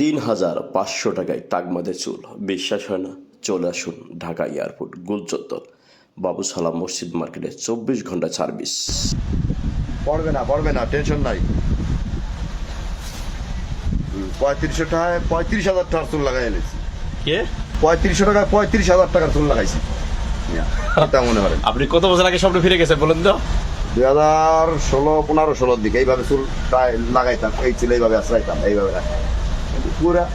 3,500 টাকায় তাগমাদের চুল। বিশ্বাস হয় না? চলে আসুন ঢাকা এয়ারপোর্ট গুলচত্বর বাবু সালাম মসজিদ মার্কেটে 24 ঘন্টা সার্ভিস। পড়বে না টেনশন নাই। 3500 টাকায় 35,000 টাকার চুল লাগাই এনেছি। কে 3500 টাকায় 35,000 টাকার চুল লাগাইছি। এটা মনে হয় আপনি কত বছর আগে স্বপ্ন ফিরে গেছে বলেন তো? 2016 দিকে এইভাবে চুল প্রায় লাগাইতাম, এই চুল এইভাবে আশ্রাইতাম, এইভাবে রাখতাম, পুরা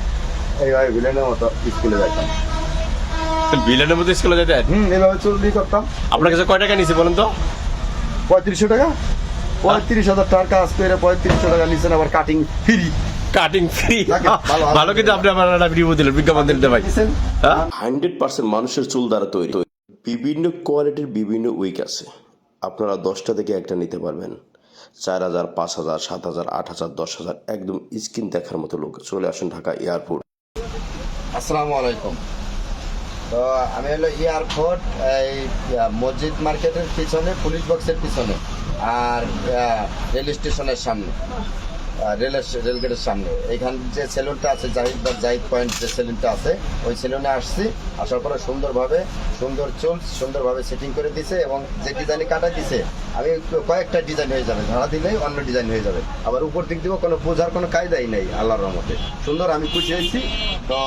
এইভাবে ভিলেনের মতো স্কুলে যাইতাম। বিলেনের মধ্যে স্কুলে যেতেন? এইভাবে চুল দিয়ে করতাম। আপনার কাছে কয় টাকা নিছে বলেন তো? 3500 টাকা। 35,000 টাকার কাজ করে 3500 টাকা নিচ্ছেন, আবার কাটিং ফ্রি। কাটিং ফ্রি, ভালো। কিন্তু আপনি আমার একটা ভিডিও দিলেন, বিজ্ঞাপন দিতে ভাই। 100% মানুষের চুল দ্বারা তৈরি। বিভিন্ন কোয়ালিটির বিভিন্ন উইক আছে। আপনারা 10টা থেকে একটা নিতে পারবেন। 4,000, 5,000, 7,000, 8,000, 10,000, একদম স্কিন দেখার মতো লোক। চলে আসুন ঢাকা এয়ারপোর্ট। আসসালামু আলাইকুম। তো আমি হলো এয়ারপোর্ট, এই মসজিদ মার্কেটের পিছনে, পুলিশ বক্সের পিছনে, আর রেল স্টেশনের সামনে, রেলগেটের সামনে এইখান যে সেলুনটা আছে, জাহিদ পয়েন্ট যে সেলুনটা আছে, ওই সেলুনে আসছি। আসার পরে সুন্দর চুল সুন্দরভাবে সেটিং করে দিছে, এবং যে ডিজাইনে কাটা দিছে আমি কয়েকটা ডিজাইন হয়ে যাবে, ধারা দিলেই অন্য ডিজাইন হয়ে যাবে। আবার উপর দিক দিব, কোনো বোঝার কোনো কায়দাই নেই আল্লাহর রহমতে। সুন্দর, আমি খুশি হয়েছি। তো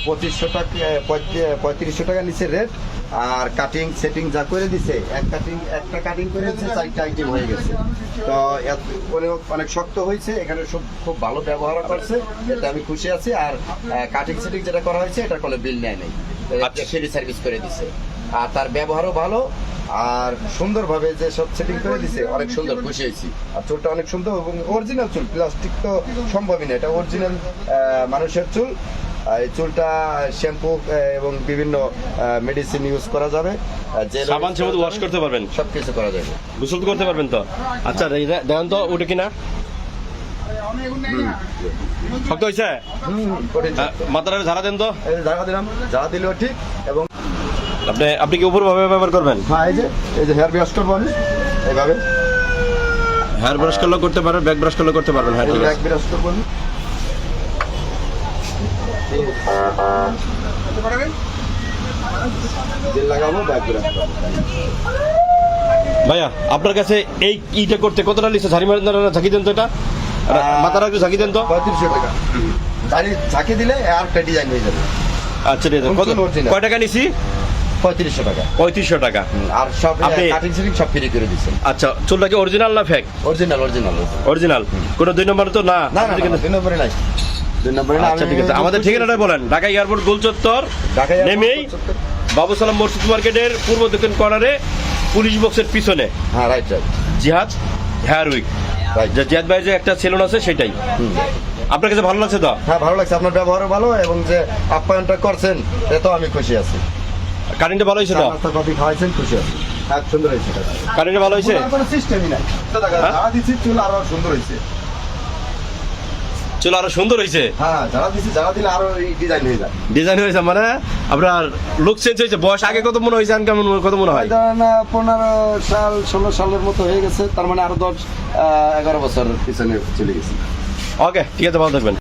2500 টাকা 3500 টাকা নিচে রেট, আর কাটিং সেটিং যা করে দিছে, একটা কাটিং করে দিচ্ছে, 4টা আইটেম হয়ে গেছে। তো অনেক শক্ত হয়েছে, এখানে খুব ভালো ব্যবহার করছে, এতে আমি খুশি আছি। আর কাটিং সেটিং যেটা করা হয়েছে, এটা কোনো বিল নেয় নেই, ফ্রি সার্ভিস করে দিছে। আর তার ব্যবহারও ভালো, আর সুন্দরভাবে যে সব সেটিং করে দিছে, অনেক সুন্দর, খুশি হয়েছি। আর চুলটা অনেক সুন্দর, এবং অরিজিনাল চুল, প্লাস্টিক তো সম্ভবই না, এটা অরিজিনাল মানুষের চুল। এই চুলটা শ্যাম্পু এবং বিভিন্ন মেডিসিন ইউজ করা যাবে, সাবান সাবান ওয়াশ করতে পারবেন, সবকিছু করা যাবে, গোসল করতে পারবেন তো? আচ্ছা দেখেন তো ওটা কিনা শক্ত হয়েছে? মাথাটা ঝাড়া দেন তো। ঝাড়া দিলাম, ঝাড়া দিলেও ঠিক। এবং আপনি কি উপর ভাবে ব্যবহার করবেন? হ্যাঁ, এই যে হেয়ার ব্রাশ করবো আমি এইভাবে। হেয়ার ব্রাশ করলেও করতে পারবেন, ব্যাক ব্রাশ করলেও করতে পারবেন। হ্যাঁ, ব্যাক ব্রাশ করবো আমি। জেল লাগাবো, ব্যাক ব্রাশ করবো। ভাইয়া আপনার কাছে এই ইটা করতে কতটা লিখছে? ঝাঁকি দেন তো, এটা মাথাটা একটু ঝাঁকি দেন তো। 3500 টাকা ঝাঁকি দিলে আর একটা ডিজাইন হয়ে যাবে। আচ্ছা ঠিক আছে। কয় টাকা নিছি? 3500 টাকা। 3500 টাকা। আর সব কাটিং সেটিং সব ফ্রি করে দিচ্ছেন। আচ্ছা, চুলটা কি অরিজিনাল না ফেক? অরিজিনাল। কোনো 2 নম্বর তো না? না, 2 নম্বরে নাই। 2 নম্বরে না। আচ্ছা ঠিক আছে, আমাদের ঠিকানাটা বলেন। ঢাকা এয়ারপোর্ট গুলচত্বর নেমেই বাবু সালাম মসজিদ মার্কেটের পূর্ব দক্ষিণ কর্নারে পুলিশ বক্সের পিছনে। হ্যাঁ, রাইট। জিহাদ হেয়ার উইক, জিহাদ ভাই যে একটা সেলুন আছে সেটাই। আপনার কাছে ভালো লাগছে তো? হ্যাঁ, ভালো লাগছে। আপনার ব্যবহারও ভালো, এবং যে আপ্যায়নটা করছেন এতেও আমি খুশি আছি। কারেন্টটা ভালো হয়েছে তো? কফি খাওয়াইছেন, খুশি আছি। হ্যাঁ, সুন্দর হয়েছে। কারেন্টটা ভালো হয়েছে? কোনো সিস্টেমই নাই। যারা দিচ্ছি চুল আরো সুন্দর হয়েছে। চুল আরো সুন্দর হয়েছে? হ্যাঁ, যারা দিলে আরো ডিজাইন হয়ে যায়। ডিজাইন হয়েছে মানে আপনার লুক চেঞ্জ হয়েছে। বয়স আগে কত মনে হয়েছে, কেমন কত মনে হয়? 15 সাল 16 সালের মতো হয়ে গেছে, তার মানে আরো 10-11 বছর পিছনে চলে গেছে। ওকে, ঠিক আছে, ভালো থাকবেন।